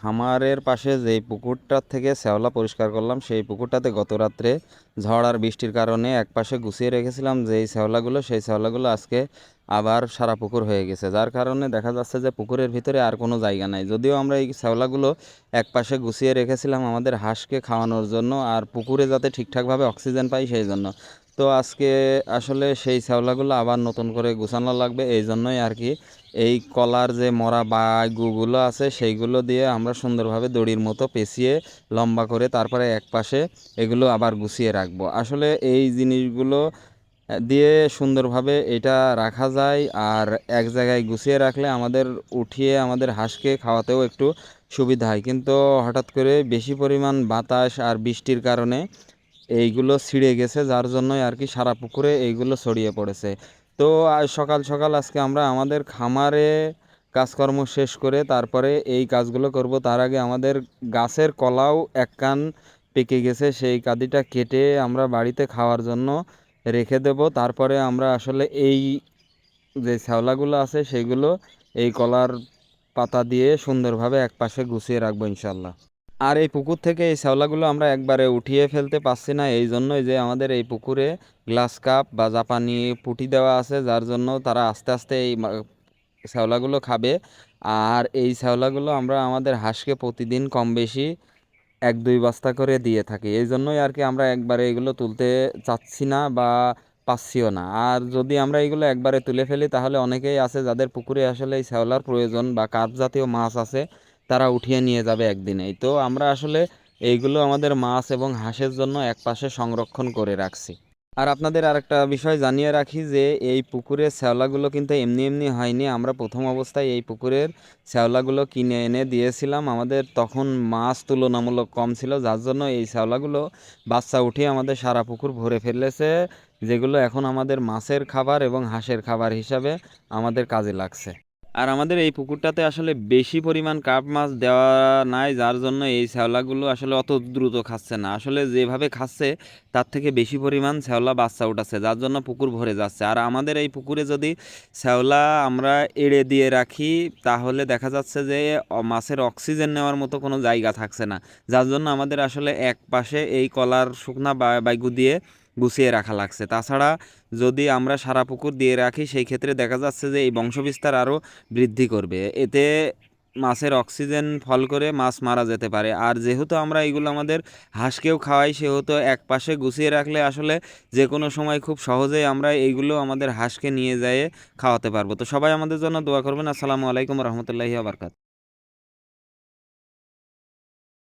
খামারের পাশে যেই পুকুরটার থেকে শ্যাওলা পরিষ্কার করলাম, সেই পুকুরটাতে গত রাত্রে ঝড় আর বৃষ্টির কারণে একপাশে গুছিয়ে রেখেছিলাম যেই শ্যাওলাগুলো, সেই শ্যাওলাগুলো আজকে আবার সারা পুকুর হয়ে গেছে, যার কারণে দেখা যাচ্ছে যে পুকুরের ভিতরে আর কোনো জায়গা নাই। যদিও আমরা এই শ্যাওলাগুলো একপাশে গুছিয়ে রেখেছিলাম আমাদের হাঁসকে খাওয়ানোর জন্য আর পুকুরে যাতে ঠিকঠাকভাবে অক্সিজেন পাই সেই জন্য। তো আজকে আসলে সেই শ্যাওলাগুলো আবার নতুন করে গুছানো লাগবে, এই জন্যই আর কি এই কলার যে মরা বাগুগুলো আছে সেইগুলো দিয়ে আমরা সুন্দরভাবে দড়ির মতো পেঁচিয়ে লম্বা করে তারপরে একপাশে এগুলো আবার গুছিয়ে রাখবো। আসলে এই জিনিসগুলো দিয়ে সুন্দরভাবে এটা রাখা যায়, আর এক জায়গায় গুছিয়ে রাখলে আমাদের উঠিয়ে আমাদের হাঁসকে খাওয়াতেও একটু সুবিধা হয়। কিন্তু হঠাৎ করে বেশি পরিমাণ বাতাস আর বৃষ্টির কারণে এইগুলো ছিঁড়ে গেছে, যার জন্যই আর কি সারা পুকুরে এইগুলো ছড়িয়ে পড়েছে। তো আজ সকাল সকাল আজকে আমরা আমাদের খামারে কাজকর্ম শেষ করে তারপরে এই কাজগুলো করব। তার আগে আমাদের গাছের কলাও এক কান পেকে গেছে, সেই কাঁদিটা কেটে আমরা বাড়িতে খাওয়ার জন্য রেখে দেব। তারপরে আমরা আসলে এই যে শ্যাওলাগুলো আছে সেইগুলো এই কলার পাতা দিয়ে সুন্দরভাবে একপাশে গুছিয়ে রাখবো ইনশাল্লাহ। আর এই পুকুর থেকে এই শ্যাওলাগুলো আমরা একবারে উঠিয়ে ফেলতে পারছি না, এই জন্যই যে আমাদের এই পুকুরে গ্লাস কাপ বা জাপানি পুঁটি দেওয়া আছে, যার জন্য তারা আস্তে আস্তে এই শ্যাওলাগুলো খাবে। আর এই শ্যাওলাগুলো আমরা আমাদের হাঁসকে প্রতিদিন কম বেশি 1-2 বস্তা করে দিয়ে থাকি, এই জন্যই আর কি আমরা একবারে এগুলো তুলতে চাচ্ছি না বা পাচ্ছিও না। আর যদি আমরা এগুলো একবারে তুলে ফেলি তাহলে অনেকেই আছে যাদের পুকুরে আসলে এই শ্যাওলার প্রয়োজন বা কার্প জাতীয় মাছ আছে, তারা উঠিয়ে নিয়ে যাবে একদিনেই। তো আমরা আসলে এইগুলো আমাদের মাছ এবং হাঁসের জন্য একপাশে সংরক্ষণ করে রাখছি। আর আপনাদের আরেকটা বিষয় জানিয়ে রাখি যে এই পুকুরের শ্যাওলাগুলো কিন্তু এমনি এমনি হয়নি। আমরা প্রথম অবস্থায় এই পুকুরের শ্যাওলাগুলো কিনে এনে দিয়েছিলাম, আমাদের তখন মাছ তুলনামূলক কম ছিল, যার জন্য এই শ্যাওলাগুলো বাচ্চা উঠিয়ে আমাদের সারা পুকুর ভরে ফেলেছে, যেগুলো এখন আমাদের মাছের খাবার এবং হাঁসের খাবার হিসাবে আমাদের কাজে লাগছে। আর আমাদের এই পুকুরটাতে আসলে বেশি পরিমাণ কার্প মাছ দেওয়া নাই, যার জন্য এই শ্যাওলাগুলো আসলে অত দ্রুত খাচ্ছে না। আসলে যেভাবে খাচ্ছে তার থেকে বেশি পরিমাণ শ্যাওলা বাচ্চা উঠাচ্ছে, যার জন্য পুকুর ভরে যাচ্ছে। আর আমাদের এই পুকুরে যদি শ্যাওলা আমরা এড়ে দিয়ে রাখি তাহলে দেখা যাচ্ছে যে মাছের অক্সিজেন নেওয়ার মতো কোনো জায়গা থাকছে না, যার জন্য আমাদের আসলে এক পাশে এই কলার শুকনা বাইগু দিয়ে গুছিয়ে রাখা লাগছে। তাছাড়া যদি আমরা সারা পুকুর দিয়ে রাখি সেই ক্ষেত্রে দেখা যাচ্ছে যে এই বংশবিস্তার আরও বৃদ্ধি করবে, এতে মাছের অক্সিজেন ফল করে মাছ মারা যেতে পারে। আর যেহেতু আমরা এইগুলো আমাদের হাঁসকেও খাওয়াই, সেহেতু এক পাশে গুছিয়ে রাখলে আসলে যে কোনো সময় খুব সহজেই আমরা এইগুলো আমাদের হাঁসকে নিয়ে যেয়ে খাওয়াতে পারবো। তো সবাই আমাদের জন্য দোয়া করবেন। আসসালামু আলাইকুম রহমতুল্লাহি ওয়া বারাকাতুহু।